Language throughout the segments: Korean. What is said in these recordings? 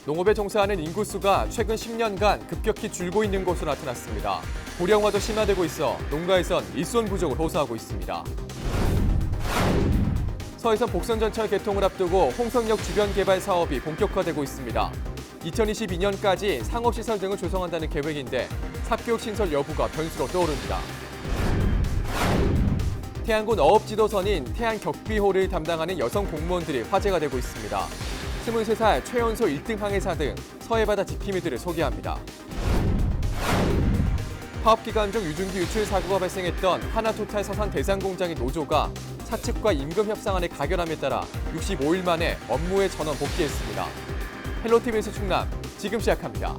농업에 종사하는 인구수가 최근 10년간 급격히 줄고 있는 것으로 나타났습니다. 고령화도 심화되고 있어 농가에선 일손 부족을 호소하고 있습니다. 서해선 복선전철 개통을 앞두고 홍성역 주변 개발 사업이 본격화되고 있습니다. 2022년까지 상업시설 등을 조성한다는 계획인데 삽교육 신설 여부가 변수로 떠오릅니다. 태안군 어업지도선인 태안격비호를 담당하는 여성 공무원들이 화제가 되고 있습니다. 23살 최연소 1등 항해사 등 서해바다 지킴이들을 소개합니다. 파업기간 중 유증기 유출 사고가 발생했던 하나토탈 서산 대상공장의 노조가 사측과 임금 협상안의 가결함에 따라 65일 만에 업무에 전원 복귀했습니다. 헬로티비 뉴스 충남 지금 시작합니다.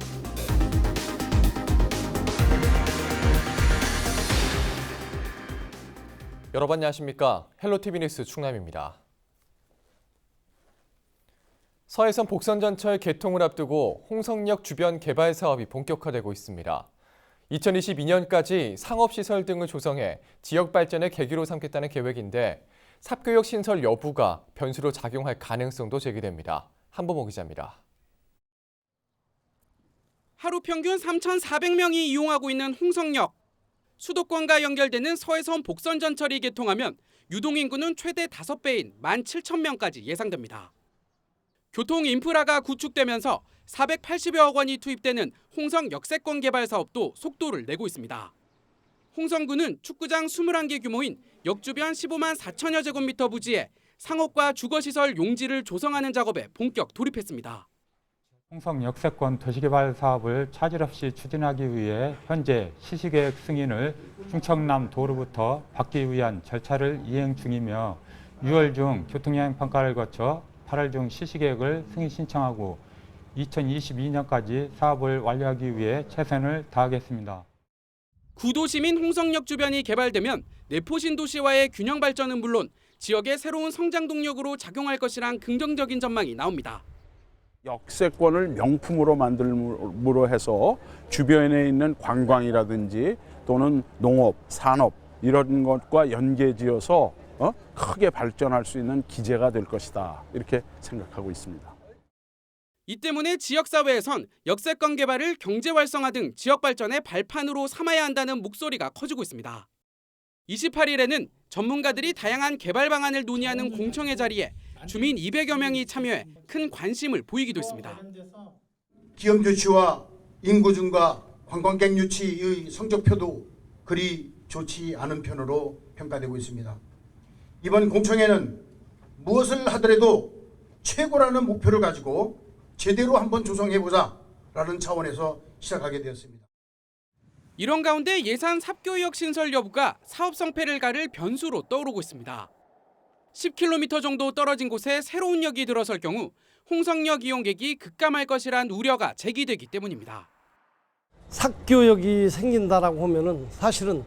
여러분 안녕하십니까? 헬로티비 뉴스 충남입니다. 서해선 복선전철 개통을 앞두고 홍성역 주변 개발 사업이 본격화되고 있습니다. 2022년까지 상업시설 등을 조성해 지역 발전의 계기로 삼겠다는 계획인데 삽교역 신설 여부가 변수로 작용할 가능성도 제기됩니다. 한보모 기자입니다. 하루 평균 3,400명이 이용하고 있는 홍성역. 수도권과 연결되는 서해선 복선전철이 개통하면 유동인구는 최대 5배인 17,000명까지 예상됩니다. 교통 인프라가 구축되면서 480여억 원이 투입되는 홍성 역세권 개발 사업도 속도를 내고 있습니다. 홍성군은 축구장 21개 규모인 역 주변 15만 4천여 제곱미터 부지에 상업과 주거시설 용지를 조성하는 작업에 본격 돌입했습니다. 홍성 역세권 도시개발 사업을 차질 없이 추진하기 위해 현재 시시계획 승인을 충청남 도로부터 받기 위한 절차를 이행 중이며 6월 중 교통영향 평가를 거쳐 8월 중 시시계획을 승인 신청하고 2022년까지 사업을 완료하기 위해 최선을 다하겠습니다. 구도심인 홍성역 주변이 개발되면 내포신도시와의 균형 발전은 물론 지역의 새로운 성장 동력으로 작용할 것이란 긍정적인 전망이 나옵니다. 역세권을 명품으로 만들므로 해서 주변에 있는 관광이라든지 또는 농업, 산업 이런 것과 연계지어서 크게 발전할 수 있는 기재가 될 것이다. 이렇게 생각하고 있습니다. 이 때문에 지역사회에선 역세권 개발을 경제 활성화 등 지역 발전의 발판으로 삼아야 한다는 목소리가 커지고 있습니다. 28일에는 전문가들이 다양한 개발 방안을 논의하는 공청회 자리에 주민 200여 명이 참여해 큰 관심을 보이기도 했습니다. 기업 유치와 인구 증가, 관광객 유치의 성적표도 그리 좋지 않은 편으로 평가되고 있습니다. 이번 공청회는 무엇을 하더라도 최고라는 목표를 가지고 제대로 한번 조성해보자라는 차원에서 시작하게 되었습니다. 이런 가운데 예산 삽교역 신설 여부가 사업 성패를 가를 변수로 떠오르고 있습니다. 10km 정도 떨어진 곳에 새로운 역이 들어설 경우 홍성역 이용객이 급감할 것이란 우려가 제기되기 때문입니다. 삽교역이 생긴다라고 하면은 사실은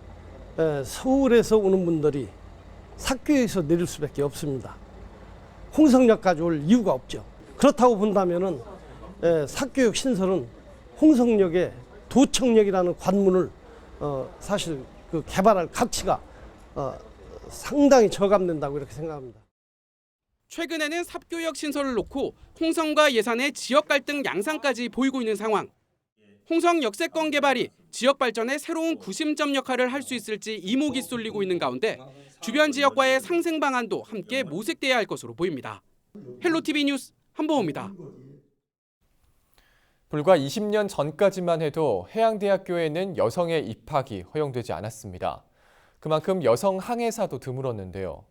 서울에서 오는 분들이 삽교역에서 내릴 수밖에 없습니다. 홍성역까지 올 이유가 없죠. 그렇다고 본다면은 삽교역 신설은 홍성역의 도청역이라는 관문을 사실 그 개발할 가치가 상당히 저감된다고 이렇게 생각합니다. 최근에는 삽교역 신설을 놓고 홍성과 예산의 지역 갈등 양상까지 보이고 있는 상황. 홍성 역세권 개발이 지역 발전의 새로운 구심점 역할을 할 수 있을지 이목이 쏠리고 있는 가운데 주변 지역과의 상생 방안도 함께 모색돼야 할 것으로 보입니다. 헬로티비 뉴스 한보호입니다. 불과 20년 전까지만 해도 해양대학교에는 여성의 입학이 허용되지 않았습니다. 그만큼 여성 항해사도 드물었는데요.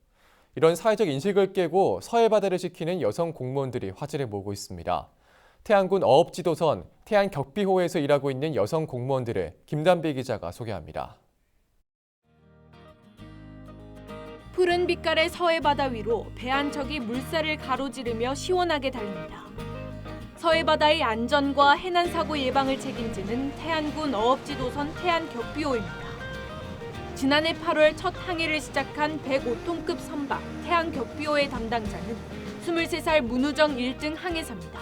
이런 사회적 인식을 깨고 서해바다를 지키는 여성 공무원들이 화제를 모으고 있습니다. 태안군 어업지도선 태안격비호에서 일하고 있는 여성 공무원들을 김단비 기자가 소개합니다. 푸른 빛깔의 서해바다 위로 배 한 척이 물살을 가로지르며 시원하게 달립니다. 서해바다의 안전과 해난 사고 예방을 책임지는 태안군 어업지도선 태안격비호입니다. 지난해 8월 첫 항해를 시작한 105톤급 선박 태안격비호의 담당자는 23살 문우정 1등 항해사입니다.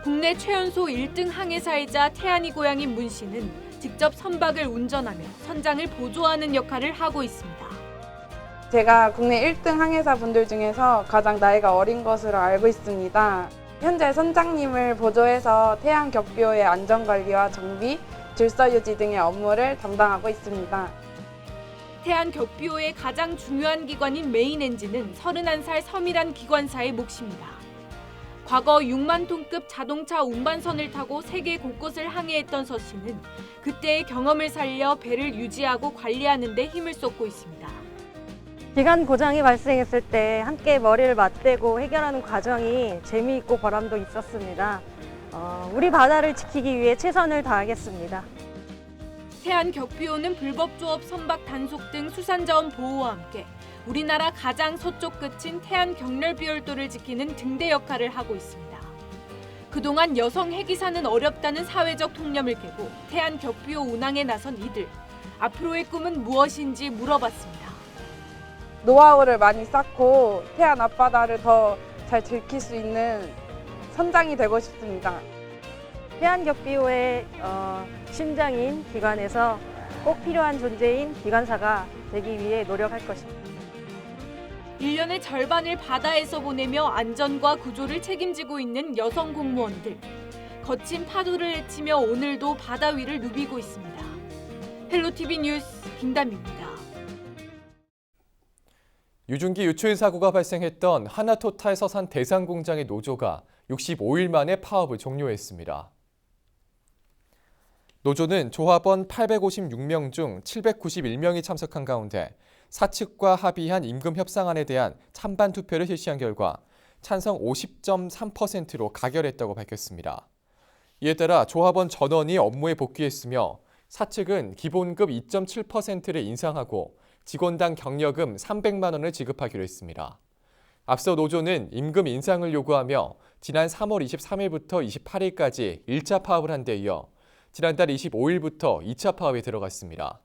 국내 최연소 1등 항해사이자 태안이 고향인 문 씨는 직접 선박을 운전하며 선장을 보조하는 역할을 하고 있습니다. 제가 국내 1등 항해사 분들 중에서 가장 나이가 어린 것으로 알고 있습니다. 현재 선장님을 보조해서 태양격비호의 안전관리와 정비, 질서 유지 등의 업무를 담당하고 있습니다. 태안격비호의 가장 중요한 기관인 메인 엔진은 31살 서밀한 기관사의 몫입니다. 과거 6만 톤급 자동차 운반선을 타고 세계 곳곳을 항해했던 서 씨는 그때의 경험을 살려 배를 유지하고 관리하는 데 힘을 쏟고 있습니다. 기관 고장이 발생했을 때 함께 머리를 맞대고 해결하는 과정이 재미있고 보람도 있었습니다. 우리 바다를 지키기 위해 최선을 다하겠습니다. 태안격비호는 불법조업 선박 단속 등 수산자원 보호와 함께 우리나라 가장 서쪽 끝인 태안경렬비월도를 지키는 등대 역할을 하고 있습니다. 그동안 여성 해기사는 어렵다는 사회적 통념을 깨고 태안격비호 운항에 나선 이들. 앞으로의 꿈은 무엇인지 물어봤습니다. 노하우를 많이 쌓고 태안 앞바다를 더 잘 지킬 수 있는 선장이 되고 싶습니다. 태안격비호의 심장인 기관에서 꼭 필요한 존재인 기관사가 되기 위해 노력할 것입니다. 1년의 절반을 바다에서 보내며 안전과 구조를 책임지고 있는 여성 공무원들. 거친 파도를 헤치며 오늘도 바다 위를 누비고 있습니다. 헬로티비 뉴스 김담입니다. 유증기 유출 사고가 발생했던 하나토탈 서산 대상공장의 노조가 65일 만에 파업을 종료했습니다. 노조는 조합원 856명 중 791명이 참석한 가운데 사측과 합의한 임금 협상안에 대한 찬반 투표를 실시한 결과 찬성 50.3%로 가결했다고 밝혔습니다. 이에 따라 조합원 전원이 업무에 복귀했으며 사측은 기본급 2.7%를 인상하고 직원당 격려금 300만 원을 지급하기로 했습니다. 앞서 노조는 임금 인상을 요구하며 지난 3월 23일부터 28일까지 1차 파업을 한 데 이어 지난달 25일부터 2차 파업에 들어갔습니다.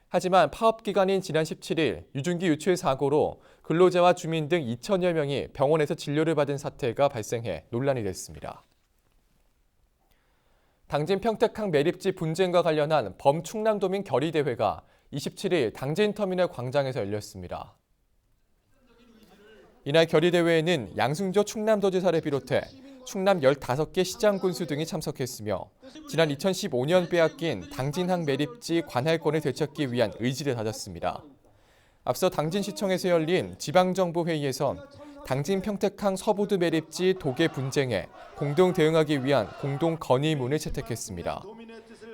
하지만 파업 기간인 지난 17일 유증기 유출 사고로 근로자와 주민 등 2천여 명이 병원에서 진료를 받은 사태가 발생해 논란이 됐습니다. 당진 평택항 매립지 분쟁과 관련한 범충남도민 결의대회가 27일 당진터미널 광장에서 열렸습니다. 이날 결의대회에는 양승조 충남도지사를 비롯해 충남 15개 시장 군수 등이 참석했으며 지난 2015년 빼앗긴 당진항 매립지 관할권을 되찾기 위한 의지를 다졌습니다. 앞서 당진시청에서 열린 지방정부회의에선 당진 평택항 서부두 매립지 도계 분쟁에 공동 대응하기 위한 공동 건의문을 채택했습니다.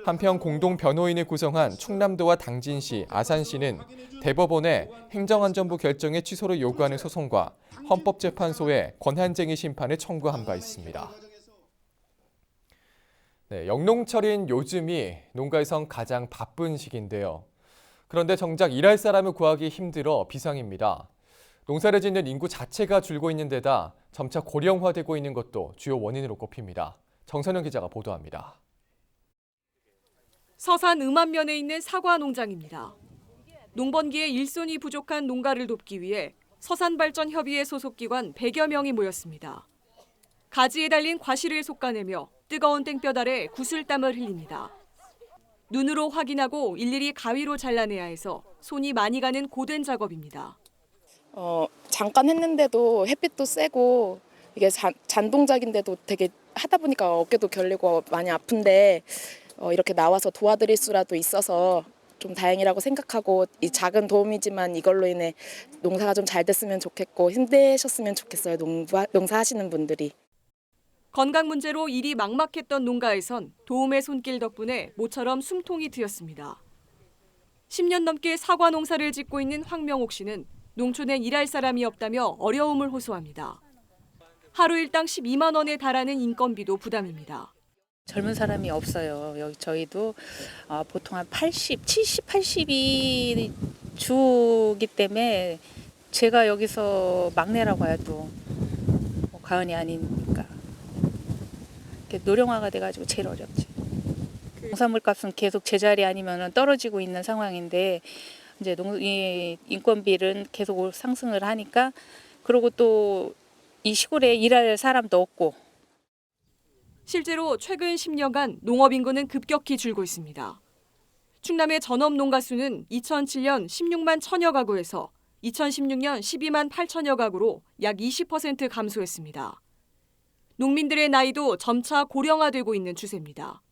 한편 공동 변호인을 구성한 충남도와 당진시, 아산시는 대법원에 행정안전부 결정의 취소를 요구하는 소송과 헌법재판소에 권한쟁의 심판을 청구한 바 있습니다. 영농철인 요즘이 농가에선 가장 바쁜 시기인데요. 그런데 정작 일할 사람을 구하기 힘들어 비상입니다. 농사를 짓는 인구 자체가 줄고 있는 데다 점차 고령화되고 있는 것도 주요 원인으로 꼽힙니다. 정선영 기자가 보도합니다. 서산 음암면에 있는 사과 농장입니다. 농번기에 일손이 부족한 농가를 돕기 위해 서산발전협의회 소속기관 100여 명이 모였습니다. 가지에 달린 과실을 솎아내며 뜨거운 땡볕 아래 구슬땀을 흘립니다. 눈으로 확인하고 일일이 가위로 잘라내야 해서 손이 많이 가는 고된 작업입니다. 잠깐 했는데도 햇빛도 세고 이게 잔동작인데도 되게 하다 보니까 어깨도 결리고 많이 아픈데 이렇게 나와서 도와드릴 수라도 있어서 좀 다행이라고 생각하고 이 작은 도움이지만 이걸로 인해 농사가 좀 잘 됐으면 좋겠고 힘내셨으면 좋겠어요. 농사하시는 분들이. 건강 문제로 일이 막막했던 농가에선 도움의 손길 덕분에 모처럼 숨통이 트였습니다. 10년 넘게 사과 농사를 짓고 있는 황명옥 씨는 농촌엔 일할 사람이 없다며 어려움을 호소합니다. 하루 일당 12만 원에 달하는 인건비도 부담입니다. 젊은 사람이 없어요. 여기 저희도 보통 한 70, 80이 주기 때문에 제가 여기서 막내라고 해도 과언이 아니니까 노령화가 돼가지고 제일 어렵죠. 농산물 값은 계속 제자리 아니면 떨어지고 있는 상황인데 이제 이 인건비는 계속 상승을 하니까 그리고 또 이 시골에 일할 사람도 없고. 실제로 최근 10년간 농업 인구는 급격히 줄고 있습니다. 충남의 전업 농가 수는 2007년 16만 1천여 가구에서 2016년 12만 8천여 가구로 약 20% 감소했습니다. 농민들의 나이도 점차 고령화되고 있는 추세입니다.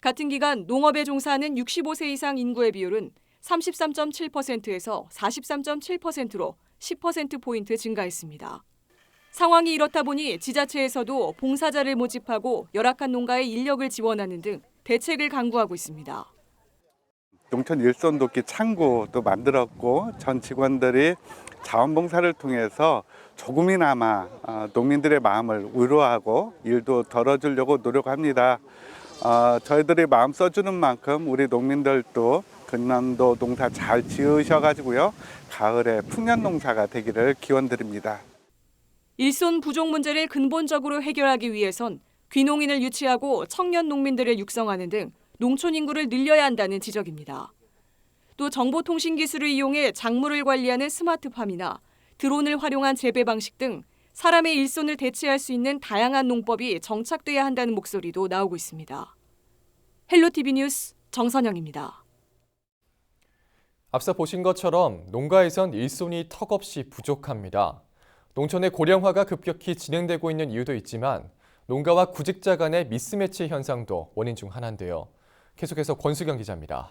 같은 기간 농업에 종사하는 65세 이상 인구의 비율은 33.7%에서 43.7%로 10%포인트 증가했습니다. 상황이 이렇다 보니 지자체에서도 봉사자를 모집하고 열악한 농가에 인력을 지원하는 등 대책을 강구하고 있습니다. 농촌 일손 돕기 창구도 만들었고 전 직원들이 자원봉사를 통해서 조금이나마 농민들의 마음을 위로하고 일도 덜어주려고 노력합니다. 저희들이 마음 써주는 만큼 우리 농민들도 금년도 농사 잘 지으셔가지고요. 가을에 풍년 농사가 되기를 기원드립니다. 일손 부족 문제를 근본적으로 해결하기 위해선 귀농인을 유치하고 청년 농민들을 육성하는 등 농촌 인구를 늘려야 한다는 지적입니다. 또 정보통신 기술을 이용해 작물을 관리하는 스마트팜이나 드론을 활용한 재배 방식 등 사람의 일손을 대체할 수 있는 다양한 농법이 정착돼야 한다는 목소리도 나오고 있습니다. 헬로티비 뉴스 정선영입니다. 앞서 보신 것처럼 농가에선 일손이 턱없이 부족합니다. 농촌의 고령화가 급격히 진행되고 있는 이유도 있지만 농가와 구직자 간의 미스매치 현상도 원인 중 하나인데요. 계속해서 권수경 기자입니다.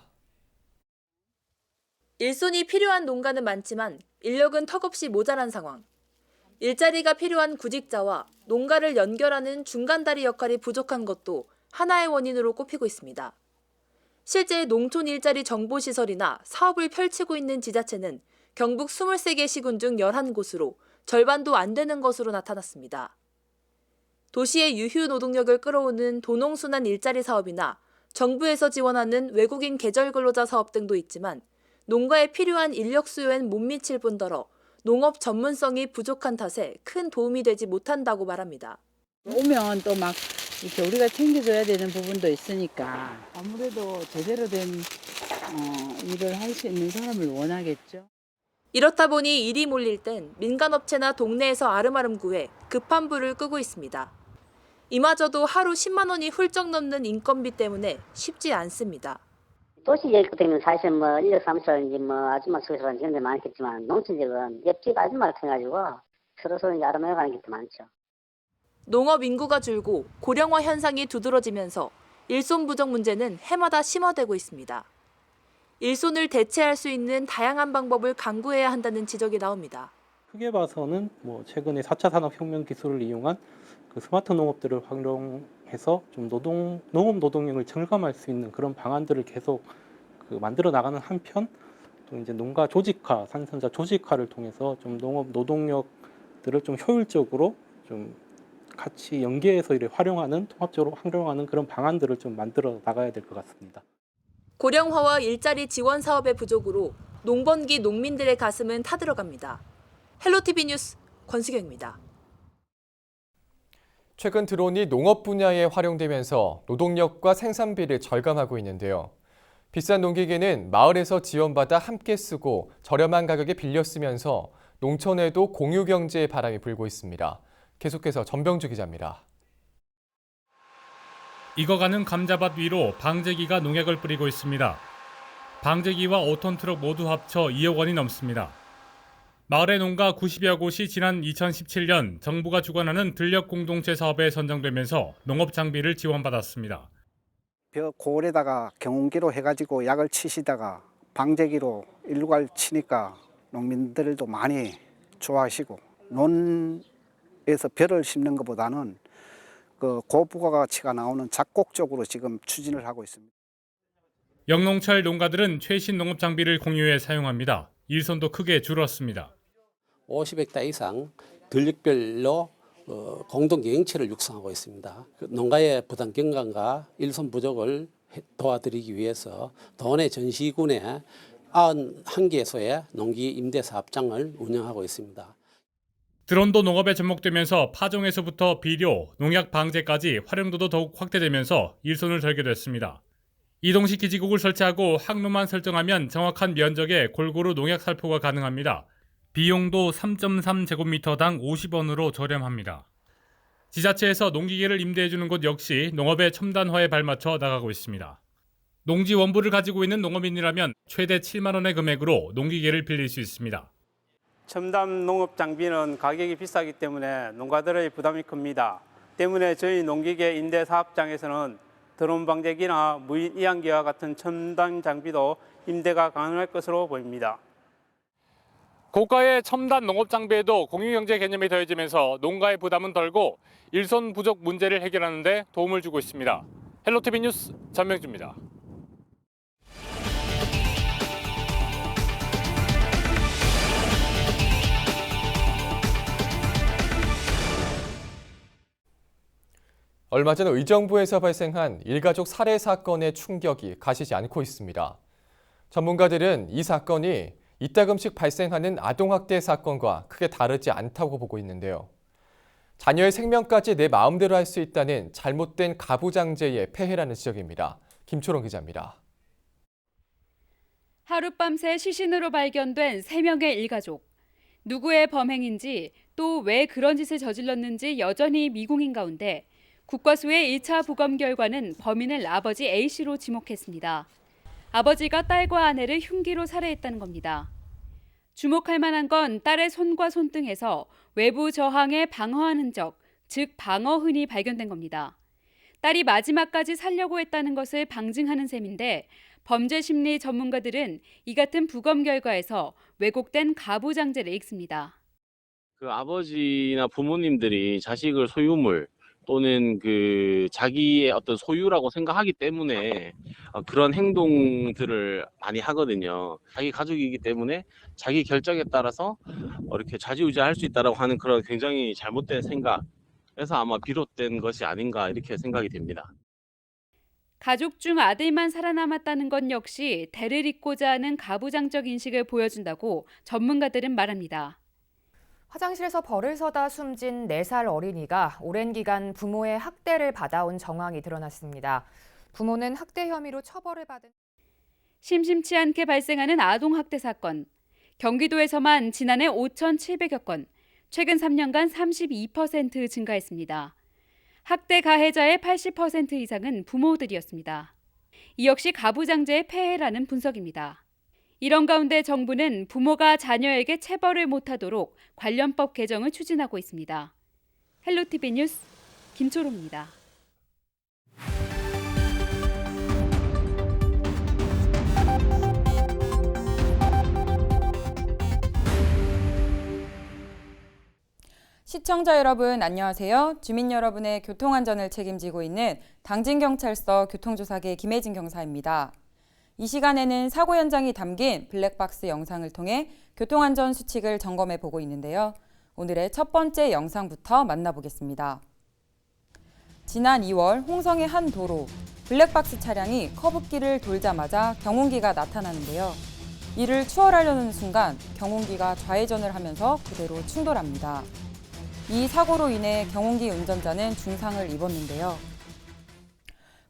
일손이 필요한 농가는 많지만 인력은 턱없이 모자란 상황. 일자리가 필요한 구직자와 농가를 연결하는 중간다리 역할이 부족한 것도 하나의 원인으로 꼽히고 있습니다. 실제 농촌 일자리 정보시설이나 사업을 펼치고 있는 지자체는 경북 23개 시군 중 11곳으로 절반도 안 되는 것으로 나타났습니다. 도시의 유휴 노동력을 끌어오는 도농순환 일자리 사업이나 정부에서 지원하는 외국인 계절 근로자 사업 등도 있지만 농가에 필요한 인력 수요엔 못 미칠 뿐더러 농업 전문성이 부족한 탓에 큰 도움이 되지 못한다고 말합니다. 오면 또 막 이렇게 우리가 챙겨줘야 되는 부분도 있으니까 아무래도 제대로 된 일을 할 수 있는 사람을 원하겠죠. 이렇다 보니 일이 몰릴 땐 민간업체나 동네에서 아름아름 구해 급한 불을 끄고 있습니다. 이마저도 하루 10만 원이 훌쩍 넘는 인건비 때문에 쉽지 않습니다. 도시 지역 같은 경우는 사실 인력 사무소라든지 아줌마 수고소라든지 이런 데 많겠지만 농촌 지역은 옆집 아줌마를 통해가지고 서로 이제 알아매가는 게 더 많죠. 농업 인구가 줄고 고령화 현상이 두드러지면서 일손 부족 문제는 해마다 심화되고 있습니다. 일손을 대체할 수 있는 다양한 방법을 강구해야 한다는 지적이 나옵니다. 크게 봐서는 최근에 4차 산업혁명 기술을 이용한 그 스마트 농업들을 활용해서 좀 농업 노동력을 절감할 수 있는 그런 방안들을 계속 만들어 나가는 한편, 또 이제 농가 조직화, 생산자 조직화를 통해서 좀 농업 노동력들을 좀 효율적으로 좀 같이 연계해서 활용하는, 통합적으로 활용하는 그런 방안들을 좀 만들어 나가야 될 것 같습니다. 고령화와 일자리 지원 사업의 부족으로 농번기 농민들의 가슴은 타들어갑니다. 헬로티비 뉴스 권수경입니다. 최근 드론이 농업 분야에 활용되면서 노동력과 생산비를 절감하고 있는데요. 비싼 농기계는 마을에서 지원받아 함께 쓰고 저렴한 가격에 빌려 쓰면서 농촌에도 공유 경제의 바람이 불고 있습니다. 계속해서 전병주 기자입니다. 익어가는 감자밭 위로 방제기가 농약을 뿌리고 있습니다. 방제기와 5톤 트럭 모두 합쳐 2억 원이 넘습니다. 마을의 농가 90여 곳이 지난 2017년 정부가 주관하는 들녘 공동체 사업에 선정되면서 농업 장비를 지원받았습니다. 벼 고을에다가 경운기로 해가지고 약을 치시다가 방제기로 일괄 치니까 농민들도 많이 좋아하시고, 논에서 벼를 심는 것보다는 그 고부가가치가 나오는 작곡 쪽으로 지금 추진을 하고 있습니다. 영농철 농가들은 최신 농업 장비를 공유해 사용합니다. 일손도 크게 줄었습니다. 50헥타 이상 들녘별로 공동경영체를 육성하고 있습니다. 농가의 부담 경감과 일손 부족을 도와드리기 위해서 도내 전시군에 91개소의 농기 임대 사업장을 운영하고 있습니다. 드론도 농업에 접목되면서 파종에서부터 비료, 농약 방제까지 활용도도 더욱 확대되면서 일손을 절게 됐습니다. 이동식 기지국을 설치하고 항로만 설정하면 정확한 면적에 골고루 농약 살포가 가능합니다. 비용도 3.3제곱미터당 50원으로 저렴합니다. 지자체에서 농기계를 임대해주는 곳 역시 농업의 첨단화에 발맞춰 나가고 있습니다. 농지 원부를 가지고 있는 농업인이라면 최대 7만 원의 금액으로 농기계를 빌릴 수 있습니다. 첨단 농업 장비는 가격이 비싸기 때문에 농가들의 부담이 큽니다. 때문에 저희 농기계 임대 사업장에서는 드론 방제기나 무인 이양기와 같은 첨단 장비도 임대가 가능할 것으로 보입니다. 고가의 첨단 농업 장비에도 공유경제 개념이 더해지면서 농가의 부담은 덜고 일손 부족 문제를 해결하는 데 도움을 주고 있습니다. 헬로티비 뉴스 전명주입니다. 얼마 전 의정부에서 발생한 일가족 살해 사건의 충격이 가시지 않고 있습니다. 전문가들은 이 사건이 이따금씩 발생하는 아동학대 사건과 크게 다르지 않다고 보고 있는데요. 자녀의 생명까지 내 마음대로 할 수 있다는 잘못된 가부장제의 폐해라는 지적입니다. 김초롱 기자입니다. 하룻밤새 시신으로 발견된 3명의 일가족. 누구의 범행인지 또 왜 그런 짓을 저질렀는지 여전히 미궁인 가운데 국과수의 1차 부검 결과는 범인을 아버지 A씨로 지목했습니다. 아버지가 딸과 아내를 흉기로 살해했다는 겁니다. 주목할 만한 건 딸의 손과 손등에서 외부 저항에 방어한 흔적, 즉 방어흔이 발견된 겁니다. 딸이 마지막까지 살려고 했다는 것을 방증하는 셈인데 범죄 심리 전문가들은 이 같은 부검 결과에서 왜곡된 가부장제를 읽습니다. 그 아버지나 부모님들이 자식을 소유물 또는 그 자기의 어떤 소유라고 생각하기 때문에 그런 행동들을 많이 하거든요. 자기 가족이기 때문에 자기 결정에 따라서 이렇게 좌지우지할 수 있다라고 하는 그런 굉장히 잘못된 생각에서 아마 비롯된 것이 아닌가 이렇게 생각이 됩니다. 가족 중 아들만 살아남았다는 건 역시 대를 잇고자 하는 가부장적 인식을 보여준다고 전문가들은 말합니다. 화장실에서 벌을 서다 숨진 4살 어린이가 오랜 기간 부모의 학대를 받아온 정황이 드러났습니다. 부모는 학대 혐의로 처벌을 받은 심심치 않게 발생하는 아동학대 사건. 경기도에서만 지난해 5,700여 건, 최근 3년간 32% 증가했습니다. 학대 가해자의 80% 이상은 부모들이었습니다. 이 역시 가부장제의 폐해라는 분석입니다. 이런 가운데 정부는 부모가 자녀에게 체벌을 못하도록 관련법 개정을 추진하고 있습니다. 헬로티비 뉴스 김초롱입니다. 시청자 여러분 안녕하세요. 주민 여러분의 교통안전을 책임지고 있는 당진경찰서 교통조사계 김혜진 경사입니다. 이 시간에는 사고 현장이 담긴 블랙박스 영상을 통해 교통안전 수칙을 점검해 보고 있는데요. 오늘의 첫 번째 영상부터 만나보겠습니다. 지난 2월 홍성의 한 도로, 블랙박스 차량이 커브길을 돌자마자 경운기가 나타나는데요. 이를 추월하려는 순간 경운기가 좌회전을 하면서 그대로 충돌합니다. 이 사고로 인해 경운기 운전자는 중상을 입었는데요.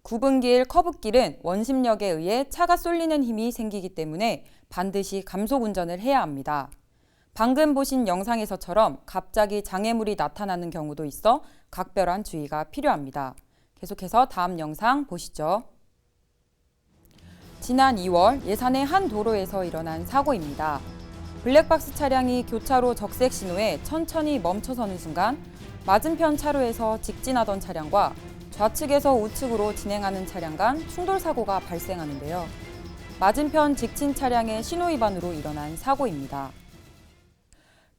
굽은 길, 커브길은 원심력에 의해 차가 쏠리는 힘이 생기기 때문에 반드시 감속 운전을 해야 합니다. 방금 보신 영상에서처럼 갑자기 장애물이 나타나는 경우도 있어 각별한 주의가 필요합니다. 계속해서 다음 영상 보시죠. 지난 2월 예산의 한 도로에서 일어난 사고입니다. 블랙박스 차량이 교차로 적색 신호에 천천히 멈춰서는 순간 맞은편 차로에서 직진하던 차량과 좌측에서 우측으로 진행하는 차량 간 충돌 사고가 발생하는데요. 맞은편 직진 차량의 신호 위반으로 일어난 사고입니다.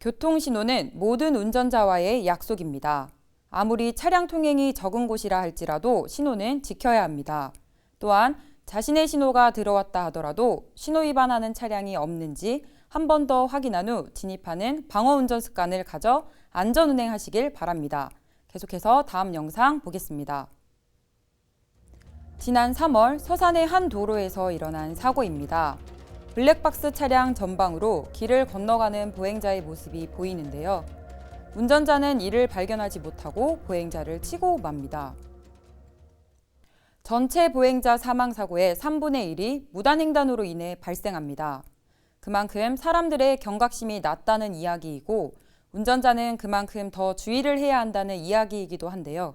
교통신호는 모든 운전자와의 약속입니다. 아무리 차량 통행이 적은 곳이라 할지라도 신호는 지켜야 합니다. 또한 자신의 신호가 들어왔다 하더라도 신호 위반하는 차량이 없는지 한 번 더 확인한 후 진입하는 방어 운전 습관을 가져 안전 운행하시길 바랍니다. 계속해서 다음 영상 보겠습니다. 지난 3월 서산의 한 도로에서 일어난 사고입니다. 블랙박스 차량 전방으로 길을 건너가는 보행자의 모습이 보이는데요. 운전자는 이를 발견하지 못하고 보행자를 치고 맙니다. 전체 보행자 사망 사고의 3분의 1이 무단횡단으로 인해 발생합니다. 그만큼 사람들의 경각심이 낮다는 이야기이고 운전자는 그만큼 더 주의를 해야 한다는 이야기이기도 한데요.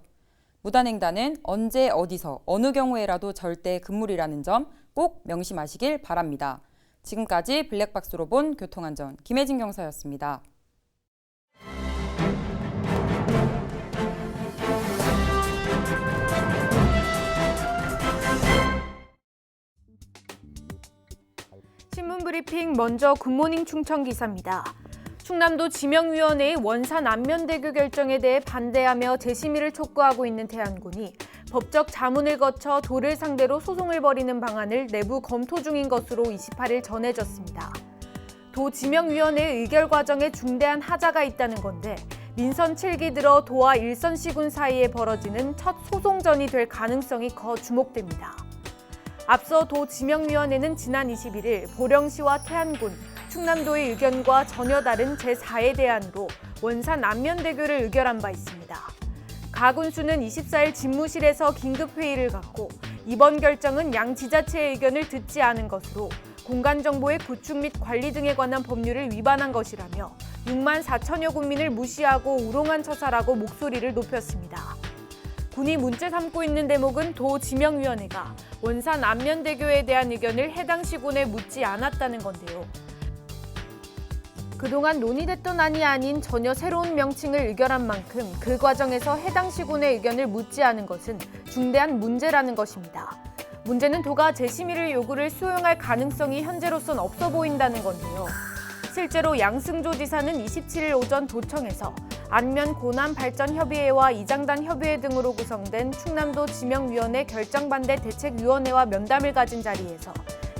무단횡단은 언제 어디서 어느 경우에라도 절대 금물이라는 점 꼭 명심하시길 바랍니다. 지금까지 블랙박스로 본 교통안전 김혜진 경사였습니다. 브리핑 먼저 굿모닝 충청 기사입니다. 충남도 지명위원회의 원산 안면대교 결정에 대해 반대하며 재심의를 촉구하고 있는 태안군이 법적 자문을 거쳐 도를 상대로 소송을 벌이는 방안을 내부 검토 중인 것으로 28일 전해졌습니다. 도 지명위원회의 의결 과정에 중대한 하자가 있다는 건데 민선 7기 들어 도와 일선시군 사이에 벌어지는 첫 소송전이 될 가능성이 커 주목됩니다. 앞서 도 지명위원회는 지난 21일 보령시와 태안군, 충남도의 의견과 전혀 다른 제4의 대안으로 원산 안면대교를 의결한 바 있습니다. 가 군수는 24일 집무실에서 긴급회의를 갖고 이번 결정은 양 지자체의 의견을 듣지 않은 것으로 공간정보의 구축 및 관리 등에 관한 법률을 위반한 것이라며 6만 4천여 군민을 무시하고 우롱한 처사라고 목소리를 높였습니다. 군이 문제 삼고 있는 대목은 도 지명위원회가 원산 안면대교에 대한 의견을 해당 시군에 묻지 않았다는 건데요. 그동안 논의됐던 안이 아닌 전혀 새로운 명칭을 의결한 만큼 그 과정에서 해당 시군의 의견을 묻지 않은 것은 중대한 문제라는 것입니다. 문제는 도가 재심의를 요구를 수용할 가능성이 현재로선 없어 보인다는 건데요. 실제로 양승조 지사는 27일 오전 도청에서 안면 고남 발전 협의회와 이장단 협의회 등으로 구성된 충남도 지명위원회 결정반대 대책위원회와 면담을 가진 자리에서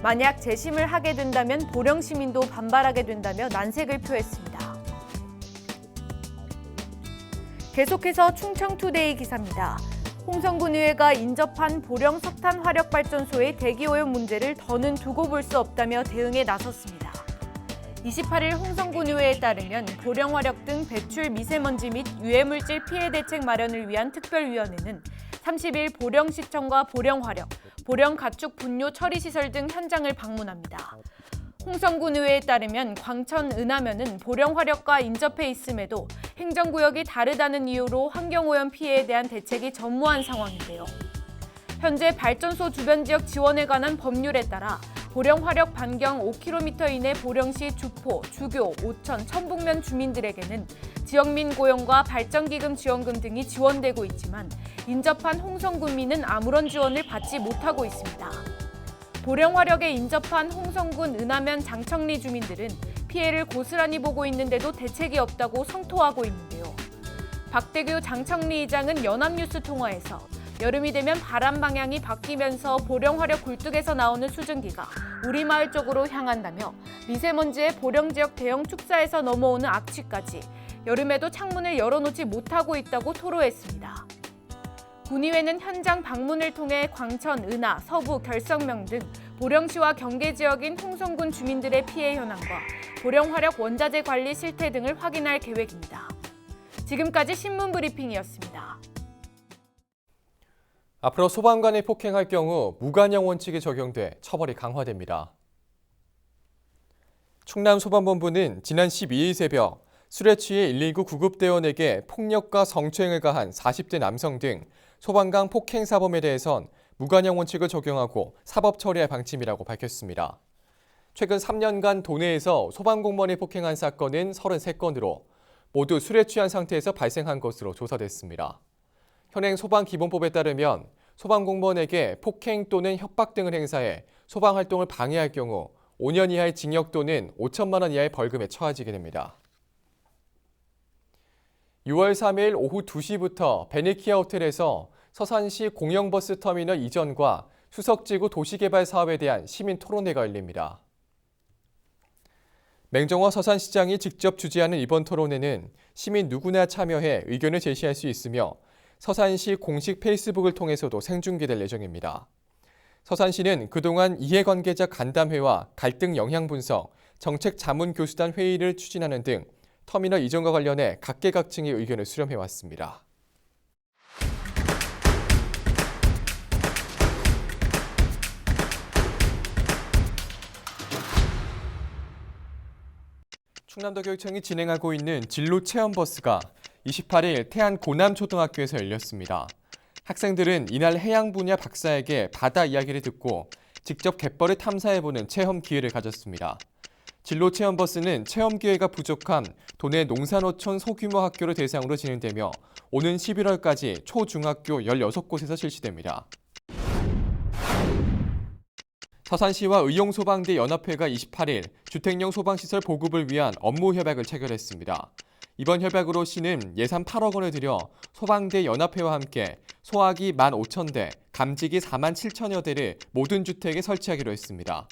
만약 재심을 하게 된다면 보령 시민도 반발하게 된다며 난색을 표했습니다. 계속해서 충청투데이 기사입니다. 홍성군 의회가 인접한 보령 석탄 화력발전소의 대기오염 문제를 더는 두고 볼 수 없다며 대응에 나섰습니다. 28일 홍성군 의회에 따르면 보령 화력 등 배출 미세먼지 및 유해물질 피해 대책 마련을 위한 특별위원회는 30일 보령시청과 보령화력, 보령가축 분뇨 처리시설 등 현장을 방문합니다. 홍성군 의회에 따르면 광천 은하면은 보령화력과 인접해 있음에도 행정구역이 다르다는 이유로 환경오염 피해에 대한 대책이 전무한 상황인데요. 현재 발전소 주변 지역 지원에 관한 법률에 따라 보령화력 반경 5km 이내 보령시 주포, 주교, 오천, 천북면 주민들에게는 지역민 고용과 발전기금 지원금 등이 지원되고 있지만 인접한 홍성군민은 아무런 지원을 받지 못하고 있습니다. 보령화력에 인접한 홍성군 은하면 장청리 주민들은 피해를 고스란히 보고 있는데도 대책이 없다고 성토하고 있는데요. 박대규 장청리 이장은 연합뉴스 통화에서 여름이 되면 바람 방향이 바뀌면서 보령화력 굴뚝에서 나오는 수증기가 우리 마을 쪽으로 향한다며 미세먼지에 보령 지역 대형 축사에서 넘어오는 악취까지 여름에도 창문을 열어놓지 못하고 있다고 토로했습니다. 군의회는 현장 방문을 통해 광천, 은하, 서부, 결성명 등 보령시와 경계 지역인 홍성군 주민들의 피해 현황과 보령화력 원자재 관리 실태 등을 확인할 계획입니다. 지금까지 신문 브리핑이었습니다. 앞으로 소방관이 폭행할 경우 무관용 원칙이 적용돼 처벌이 강화됩니다. 충남소방본부는 지난 12일 새벽 술에 취해 119 구급대원에게 폭력과 성추행을 가한 40대 남성 등 소방관 폭행 사범에 대해선 무관용 원칙을 적용하고 사법 처리할 방침이라고 밝혔습니다. 최근 3년간 도내에서 소방공무원이 폭행한 사건은 33건으로 모두 술에 취한 상태에서 발생한 것으로 조사됐습니다. 현행 소방기본법에 따르면 소방공무원에게 폭행 또는 협박 등을 행사해 소방활동을 방해할 경우 5년 이하의 징역 또는 5천만 원 이하의 벌금에 처해지게 됩니다. 6월 3일 오후 2시부터 베네키아 호텔에서 서산시 공영버스 터미널 이전과 수석지구 도시개발 사업에 대한 시민 토론회가 열립니다. 맹정호 서산시장이 직접 주재하는 이번 토론회는 시민 누구나 참여해 의견을 제시할 수 있으며 서산시 공식 페이스북을 통해서도 생중계될 예정입니다. 서산시는 그동안 이해관계자 간담회와 갈등 영향 분석, 정책 자문 교수단 회의를 추진하는 등 터미널 이전과 관련해 각계각층의 의견을 수렴해왔습니다. 충남도교육청이 진행하고 있는 진로 체험버스가 28일 태안 고남초등학교에서 열렸습니다. 학생들은 이날 해양 분야 박사에게 바다 이야기를 듣고 직접 갯벌을 탐사해보는 체험 기회를 가졌습니다. 진로 체험버스는 체험 기회가 부족한 도내 농산어촌 소규모 학교를 대상으로 진행되며 오는 11월까지 초중학교 16곳에서 실시됩니다. 서산시와 의용소방대 연합회가 28일 주택용 소방시설 보급을 위한 업무 협약을 체결했습니다. 이번 협약으로 시는 예산 8억 원을 들여 소방대 연합회와 함께 소화기 15,000대, 감지기 47,000여 대를 모든 주택에 설치하기로 했습니다.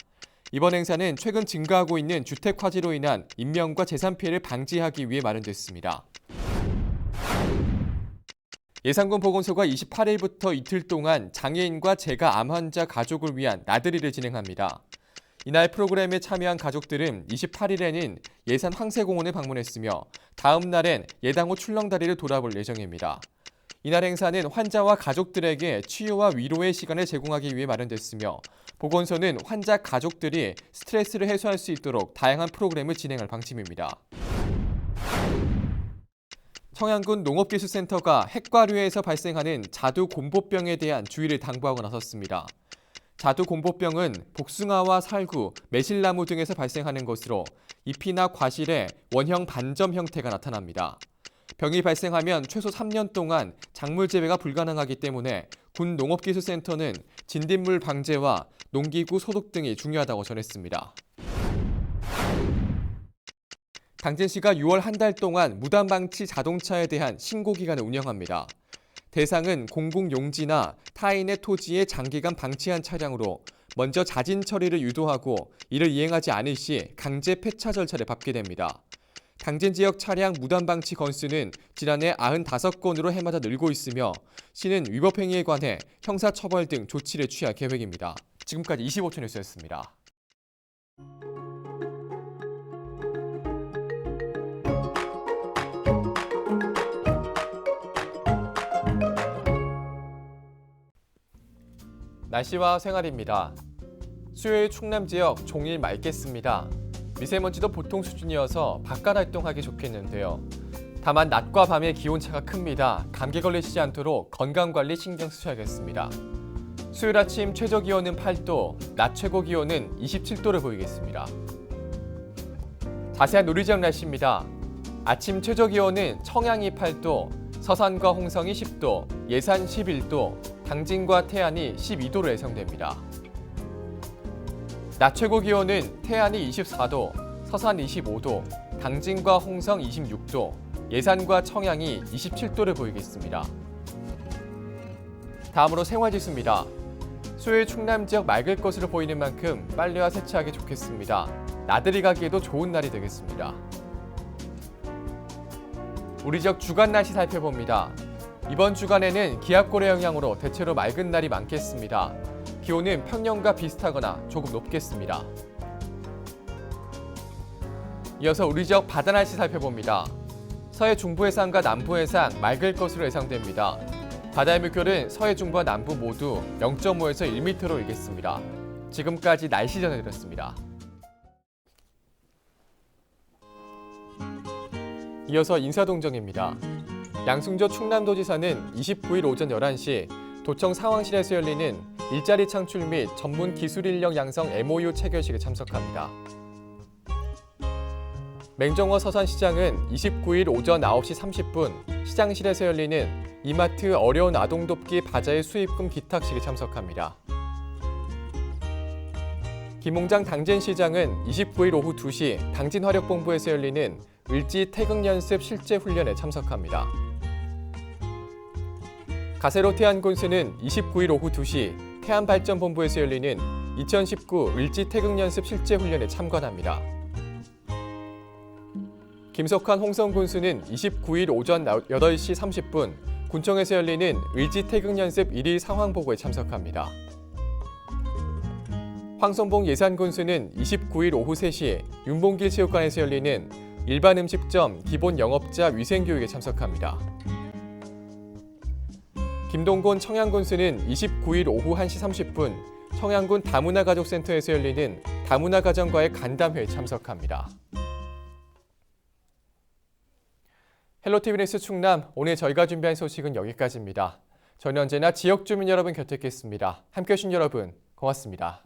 이번 행사는 최근 증가하고 있는 주택 화재로 인한 인명과 재산 피해를 방지하기 위해 마련됐습니다. 예산군 보건소가 28일부터 이틀 동안 장애인과 재가 암 환자 가족을 위한 나들이를 진행합니다. 이날 프로그램에 참여한 가족들은 28일에는 예산 황새공원을 방문했으며 다음 날엔 예당호 출렁다리를 돌아볼 예정입니다. 이날 행사는 환자와 가족들에게 치유와 위로의 시간을 제공하기 위해 마련됐으며 보건소는 환자 가족들이 스트레스를 해소할 수 있도록 다양한 프로그램을 진행할 방침입니다. 청양군 농업기술센터가 핵과류에서 발생하는 자두곰보병에 대한 주의를 당부하고 나섰습니다. 자두곰보병은 복숭아와 살구, 매실나무 등에서 발생하는 것으로 잎이나 과실에 원형 반점 형태가 나타납니다. 병이 발생하면 최소 3년 동안 작물 재배가 불가능하기 때문에 군 농업기술센터는 진딧물 방제와 농기구 소독 등이 중요하다고 전했습니다. 당진시가 6월 한 달 동안 무단방치 자동차에 대한 신고 기간을 운영합니다. 대상은 공공용지나 타인의 토지에 장기간 방치한 차량으로 먼저 자진 처리를 유도하고 이를 이행하지 않을 시 강제 폐차 절차를 밟게 됩니다. 당진 지역 차량 무단방치 건수는 지난해 95건으로 해마다 늘고 있으며 시는 위법 행위에 관해 형사처벌 등 조치를 취할 계획입니다. 지금까지 25초 뉴스였습니다. 날씨와 생활입니다. 수요일 충남 지역 종일 맑겠습니다. 미세먼지도 보통 수준이어서 바깥 활동하기 좋겠는데요. 다만 낮과 밤의 기온차가 큽니다. 감기 걸리시지 않도록 건강관리 신경 쓰셔야겠습니다. 수요일 아침 최저 기온은 8도, 낮 최고 기온은 27도를 보이겠습니다. 자세한 우리 지역 날씨입니다. 아침 최저 기온은 청양이 8도, 서산과 홍성이 10도, 예산 11도, 당진과 태안이 12도로 예상됩니다. 낮 최고 기온은 태안이 24도, 서산 25도, 당진과 홍성 26도, 예산과 청양이 27도를 보이겠습니다. 다음으로 생활지수입니다. 수요일 충남 지역 맑을 것으로 보이는 만큼 빨래와 세차하기 좋겠습니다. 나들이 가기에도 좋은 날이 되겠습니다. 우리 지역 주간 날씨 살펴봅니다. 이번 주간에는 기압골의 영향으로 대체로 맑은 날이 많겠습니다. 기온은 평년과 비슷하거나 조금 높겠습니다. 이어서 우리 지역 바다 날씨 살펴봅니다. 서해 중부 해상과 남부 해상 맑을 것으로 예상됩니다. 바다의 물결은 서해 중부와 남부 모두 0.5에서 1m로 일겠습니다. 지금까지 날씨 전해드렸습니다. 이어서 인사동정입니다. 양승조 충남도지사는 29일 오전 11시 도청 상황실에서 열리는 일자리 창출 및 전문 기술 인력 양성 MOU 체결식에 참석합니다. 맹정호 서산시장은 29일 오전 9시 30분 시장실에서 열리는 이마트 어려운 아동 돕기 바자회 수입금 기탁식에 참석합니다. 김홍장 당진시장은 29일 오후 2시 당진화력본부에서 열리는 을지 태극연습 실제훈련에 참석합니다. 가세로 태안군수는 29일 오후 2시 태안발전본부에서 열리는 2019 을지 태극연습 실제훈련에 참관합니다. 김석환 홍성군수는 29일 오전 8시 30분 군청에서 열리는 을지 태극연습 1일 상황보고에 참석합니다. 황선봉 예산군수는 29일 오후 3시 윤봉길 체육관에서 열리는 일반 음식점 기본 영업자 위생교육에 참석합니다. 김동곤 청양군수는 29일 오후 1시 30분 청양군 다문화가족센터에서 열리는 다문화가정과의 간담회에 참석합니다. 헬로티비 뉴스 충남, 오늘 저희가 준비한 소식은 여기까지입니다. 저는 언제나 지역 주민 여러분 곁에 있겠습니다. 함께해 주신 여러분 고맙습니다.